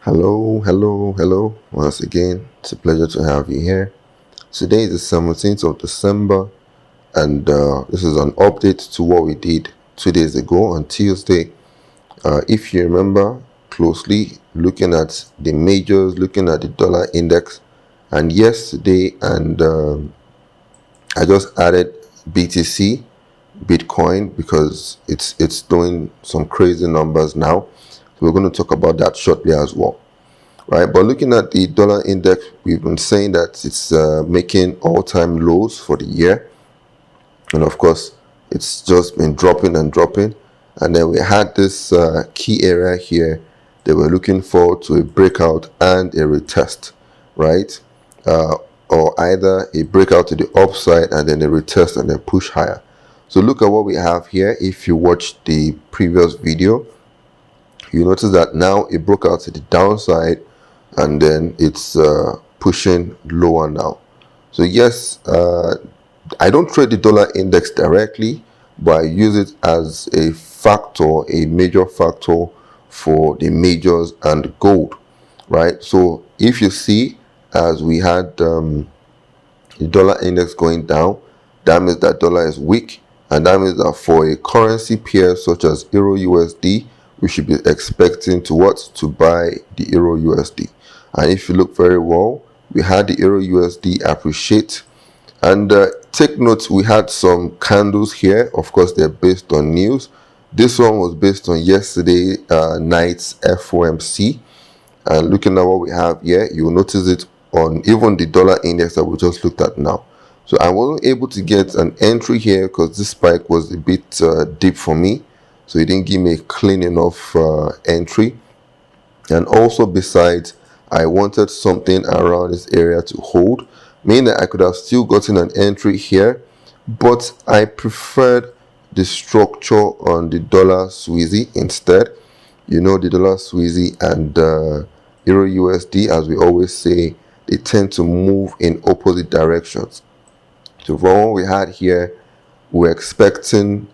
Hello. Once again, it's a pleasure to have you here. Today is the 17th of December, and this is an update to what we did 2 days ago on Tuesday. If you remember closely, looking at the majors, looking at the dollar index, and yesterday, and I just added BTC, Bitcoin, because it's doing some crazy numbers now. So we're going to talk about that shortly as well. Right, but looking at the dollar index, we've been saying that it's making all-time lows for the year, and of course it's just been dropping and dropping. And then we had this key area here that we're looking forward to a breakout and a retest, right? Or either a breakout to the upside and then a retest and then push higher. So look at what we have here. If you watched the previous video, you notice that now it broke out to the downside, and then it's pushing lower now. So yes, I don't trade the dollar index directly, but I use it as a factor, a major factor for the majors and gold, right? So if you see, as we had the dollar index going down, that means that dollar is weak, and that means that for a currency pair such as Euro USD, we should be expecting to buy the Euro USD. And if you look very well, we had the Euro USD appreciate. And take note, we had some candles here. Of course, they're based on news. This one was based on yesterday night's FOMC. And looking at what we have here, you'll notice it on even the dollar index that we just looked at now. So I wasn't able to get an entry here because this spike was a bit deep for me. So it didn't give me a clean enough entry. And also besides, I wanted something around this area to hold, meaning that I could have still gotten an entry here, but I preferred the structure on the dollar Swiss instead. You know, the dollar Swiss and Euro USD, as we always say, they tend to move in opposite directions. So from what we had here, we're expecting,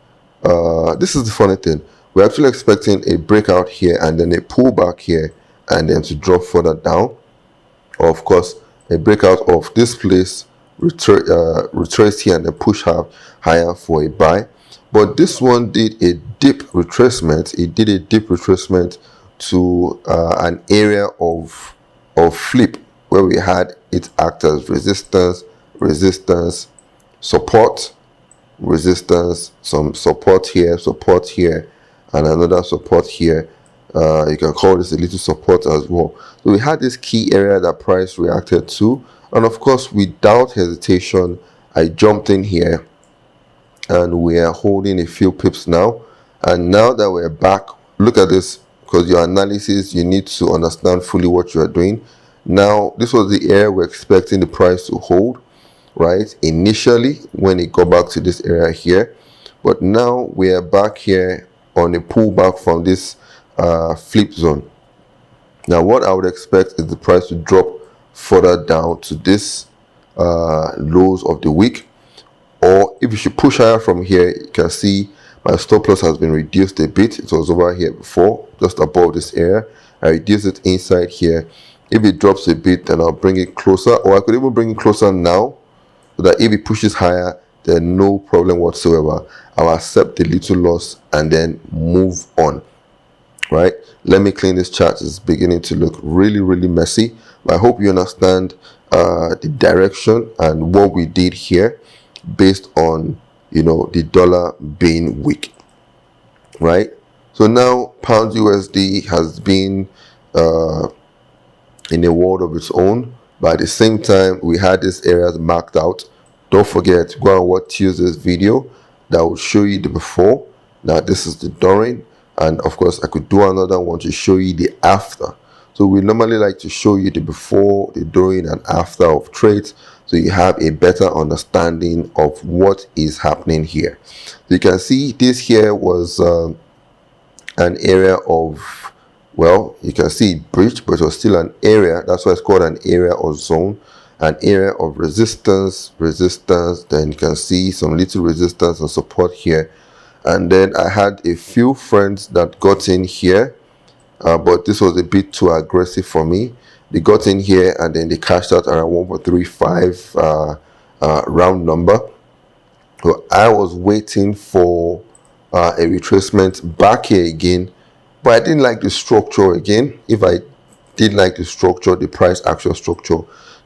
this is the funny thing, we're actually expecting a breakout here and then a pullback here, and then to drop further down, or of course a breakout of this place, retrace here and then push up higher for a buy. But this one did a deep retracement. It did a deep retracement to an area of flip, where we had it act as resistance, support, resistance, some support here, and another support here. You can call this a little support as well. So we had this key area that price reacted to, and of course without hesitation I jumped in here, and we are holding a few pips now. And now that we're back, look at this, because your analysis, you need to understand fully what you are doing. Now this was the area we're expecting the price to hold, right, initially when it got back to this area here. But now we are back here on a pullback from this flip zone. Now what I would expect is the price to drop further down to this lows of the week, or if you should push higher from here, you can see my stop loss has been reduced a bit. It was over here before, just above this area. I reduced it inside here. If it drops a bit, then I'll bring it closer, or I could even bring it closer now, so that if it pushes higher, then no problem whatsoever. I'll accept the little loss and then move on. Right, let me clean this chart. It's beginning to look really messy, but I hope you understand the direction and what we did here based on, you know, the dollar being weak, right? So now pound USD has been in a world of its own, but at the same time we had this areas marked out. Don't forget to go and watch Tuesday's video that will show you the before. Now this is the during. And of course, I could do another one to show you the after. So we normally like to show you the before, the during, and after of trades, so you have a better understanding of what is happening here. So you can see this here was an area of, well, you can see it breached, but it was still an area. That's why it's called an area or zone, an area of resistance. Then you can see some little resistance and support here. And then I had a few friends that got in here but this was a bit too aggressive for me. They got in here and then they cashed out around 1.35 round number. So I was waiting for a retracement back here again, but I didn't like the structure again. If I did like the structure, the price action structure,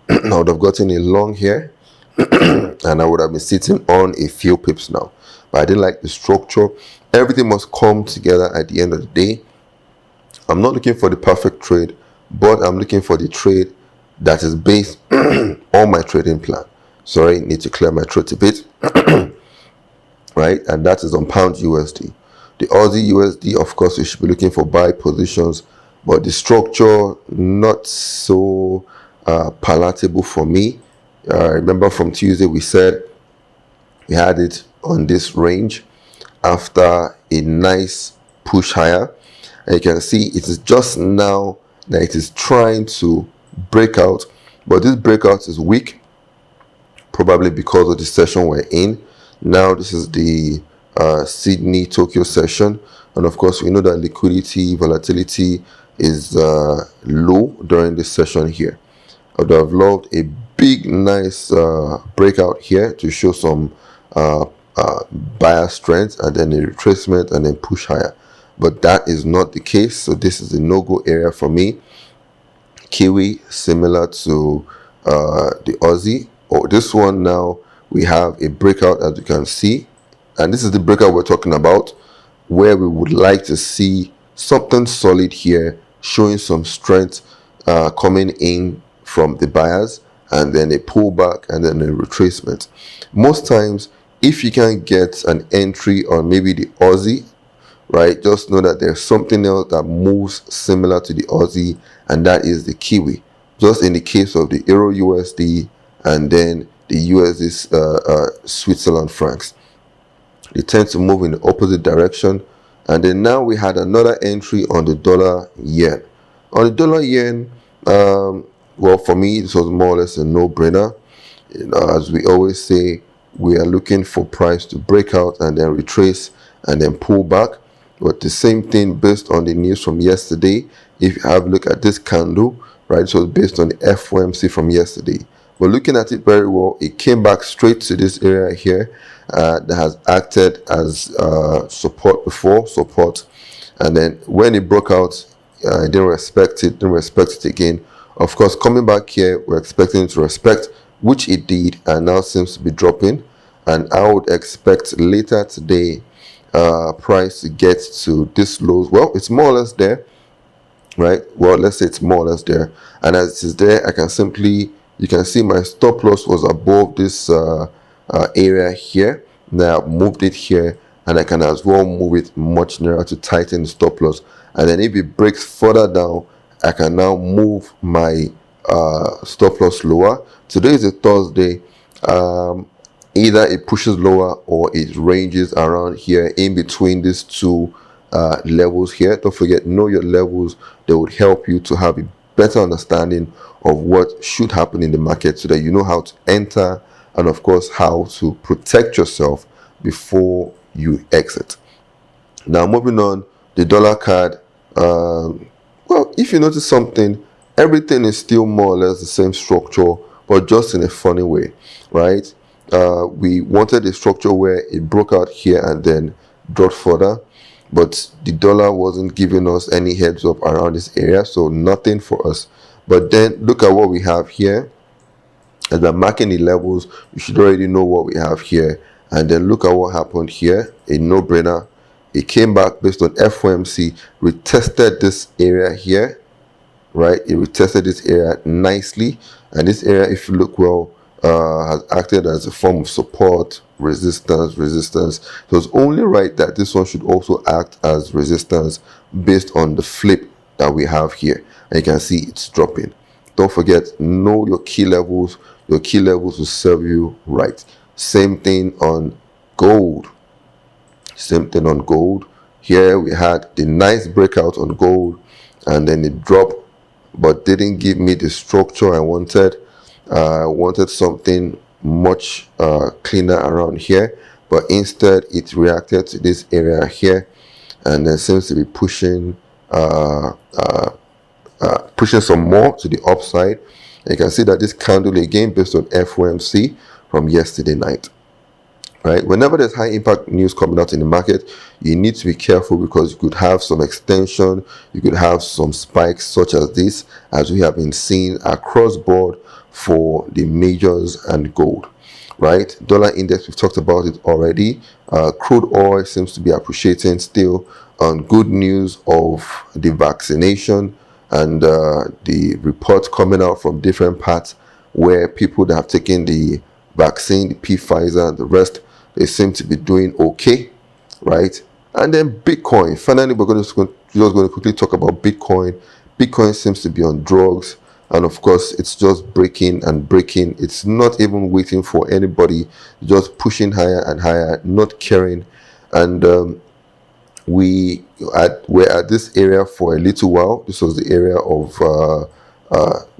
I would have gotten a long here and I would have been sitting on a few pips now. But I didn't like the structure. Everything must come together at the end of the day. I'm not looking for the perfect trade, but I'm looking for the trade that is based on my trading plan. Sorry, need to clear my throat a bit. Right, and that is on pound USD. The Aussie USD, of course, we should be looking for buy positions, but the structure not so palatable for me. Remember from Tuesday we said we had it on this range after a nice push higher, and you can see it is just now that it is trying to break out, but this breakout is weak, probably because of the session we're in. Now this is the Sydney Tokyo session, and of course we know that liquidity volatility is low during this session here. I would have loved a big nice breakout here to show some buyer strength and then a retracement and then push higher, but that is not the case. So this is a no-go area for me. Kiwi similar to the Aussie, or this one now we have a breakout, as you can see, and this is the breakout we're talking about, where we would like to see something solid here showing some strength coming in from the buyers, and then a pullback and then a retracement. Most times if you can get an entry on maybe the Aussie, right, just know that there's something else that moves similar to the Aussie, and that is the Kiwi. Just in the case of the Euro USD and then the USD Switzerland francs, they tend to move in the opposite direction. And then now we had another entry on the dollar yen. On the dollar yen, well, for me this was more or less a no-brainer. As we always say, we are looking for price to break out and then retrace and then pull back. But the same thing based on the news from yesterday. If you have a look at this candle, right, so it's based on the FOMC from yesterday. But looking at it very well, it came back straight to this area here that has acted as support before, and then when it broke out, it didn't respect it again. Of course, coming back here, we're expecting it to respect, which it did, and now seems to be dropping. And I would expect later today price to get to this lows. Well, it's more or less there, right? Well, let's say it's more or less there, and as it is there, I can simply, you can see my stop loss was above this area here. Now I've moved it here, and I can as well move it much nearer to tighten the stop loss. And then if it breaks further down, I can now move my stop loss lower. Today is a Thursday. Either it pushes lower or it ranges around here in between these two levels here. Don't forget, know your levels. They would help you to have a better understanding of what should happen in the market, so that you know how to enter and of course how to protect yourself before you exit. Now moving on, the dollar card. Well, if you notice something, everything is still more or less the same structure, but just in a funny way, right? We wanted a structure where it broke out here and then dropped further, but the dollar wasn't giving us any heads up around this area, so nothing for us. But then look at what we have here. As I'm marking the levels, you should already know what we have here. And then look at what happened here. A no-brainer. It came back based on FOMC, retested this area here, right? It retested this area nicely, and this area, if you look well, has acted as a form of support, resistance. So it's only right that this one should also act as resistance based on the flip that we have here. And you can see it's dropping. Don't forget, know your key levels. Your key levels will serve you right. Same thing on gold. Here we had the nice breakout on gold, and then it dropped, but didn't give me the structure I wanted. I wanted something much cleaner around here, but instead it reacted to this area here, and then seems to be pushing pushing some more to the upside. And you can see that this candle again based on FOMC from yesterday night. Right, whenever there's high impact news coming out in the market, you need to be careful because you could have some extension, you could have some spikes such as this, as we have been seeing across board for the majors and gold. Right, dollar index, we've talked about it already. Crude oil seems to be appreciating still on good news of the vaccination and the reports coming out from different parts where people that have taken the vaccine, the Pfizer and the rest, they seem to be doing okay, right? And then Bitcoin. Finally, we're just going to quickly talk about Bitcoin. Bitcoin seems to be on drugs, and of course, it's just breaking and breaking. It's not even waiting for anybody, just pushing higher and higher, not caring. And we're at this area for a little while. This was the area of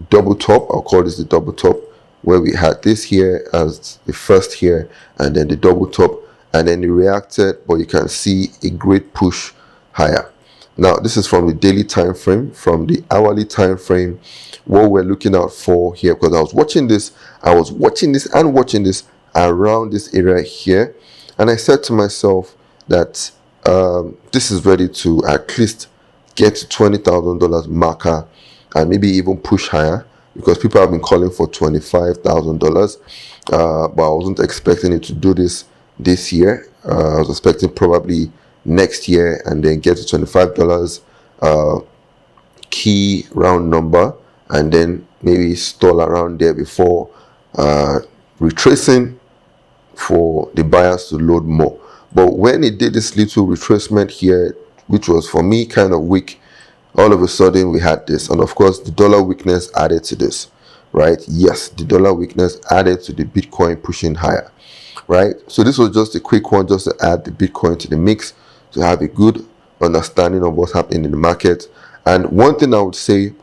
double top. I'll call this the double top, where we had this here as the first here and then the double top, and then it reacted, but you can see a great push higher. Now this is from the daily time frame. From the hourly time frame, what we're looking out for here, because I was watching this and watching this around this area here, and I said to myself that this is ready to at least get to $20,000 marker and maybe even push higher, because people have been calling for $25,000, but I wasn't expecting it to do this year. I was expecting probably next year and then get to $25, key round number, and then maybe stall around there before retracing for the buyers to load more. But when it did this little retracement here, which was for me kind of weak, all of a sudden we had this, and of course the dollar weakness added to this, right? Yes, the dollar weakness added to the Bitcoin pushing higher, right? So this was just a quick one, just to add the Bitcoin to the mix, to have a good understanding of what's happening in the market. And one thing I would say,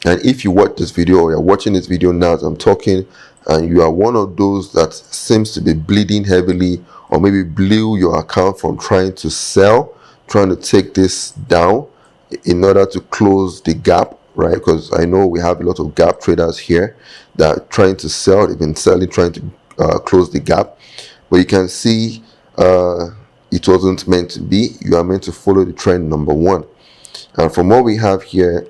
and if you watch this video or you're watching this video now as I'm talking, and you are one of those that seems to be bleeding heavily, or maybe blew your account from trying to sell, trying to take this down in order to close the gap, right? Because I know we have a lot of gap traders here that are trying to sell. They've been selling, trying to close the gap, but you can see it wasn't meant to be. You are meant to follow the trend, number one. And from what we have here,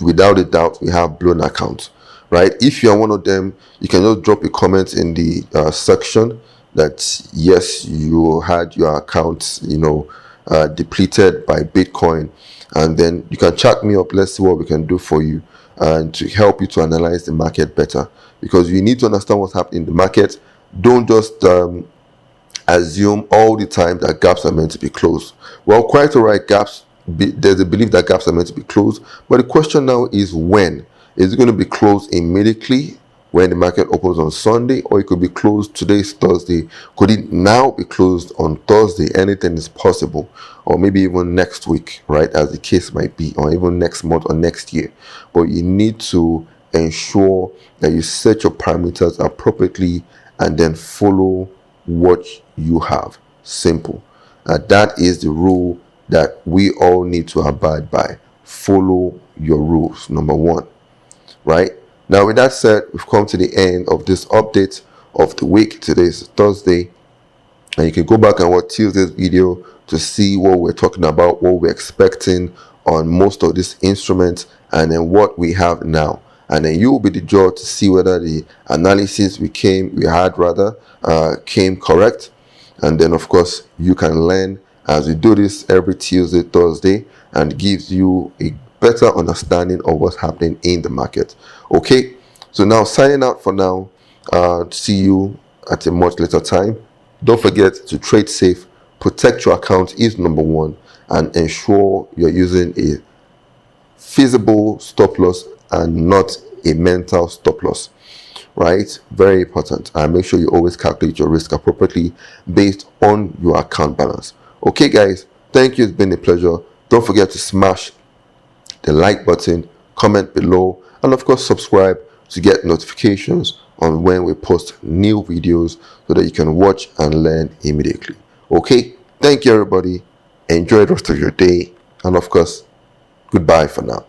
without a doubt, we have blown accounts, right? If you are one of them, you can just drop a comment in the section that yes, you had your account, depleted by Bitcoin, and then you can chat me up. Let's see what we can do for you and to help you to analyze the market better, because you need to understand what's happening in the market. Don't just assume all the time that gaps are meant to be closed. Well, quite all right, there's a belief that gaps are meant to be closed, but the question now is when. Is it going to be closed immediately when the market opens on Sunday, or it could be closed? Today's Thursday. Could it now be closed on Thursday? Anything is possible, or maybe even next week, right, as the case might be, or even next month or next year. But you need to ensure that you set your parameters appropriately and then follow what you have. Simple. That is the rule that we all need to abide by. Follow your rules, number one, right? Now, with that said, we've come to the end of this update of the week. Today is Thursday, and you can go back and watch Tuesday's video to see what we're talking about, what we're expecting on most of these instruments, and then what we have now. And then you will be the judge to see whether the analysis we had came correct. And then, of course, you can learn as we do this every Tuesday, Thursday, and gives you a better understanding of what's happening in the market. Okay, so now signing out for now. See you at a much later time. Don't forget to trade safe, protect your account is number one, and ensure you're using a feasible stop loss and not a mental stop loss, right? Very important. And make sure you always calculate your risk appropriately based on your account balance. Okay, guys, thank you. It's been a pleasure. Don't forget to smash the like button, comment below, and of course subscribe to get notifications on when we post new videos so that you can watch and learn immediately. Okay, thank you everybody. Enjoy the rest of your day, and of course, goodbye for now.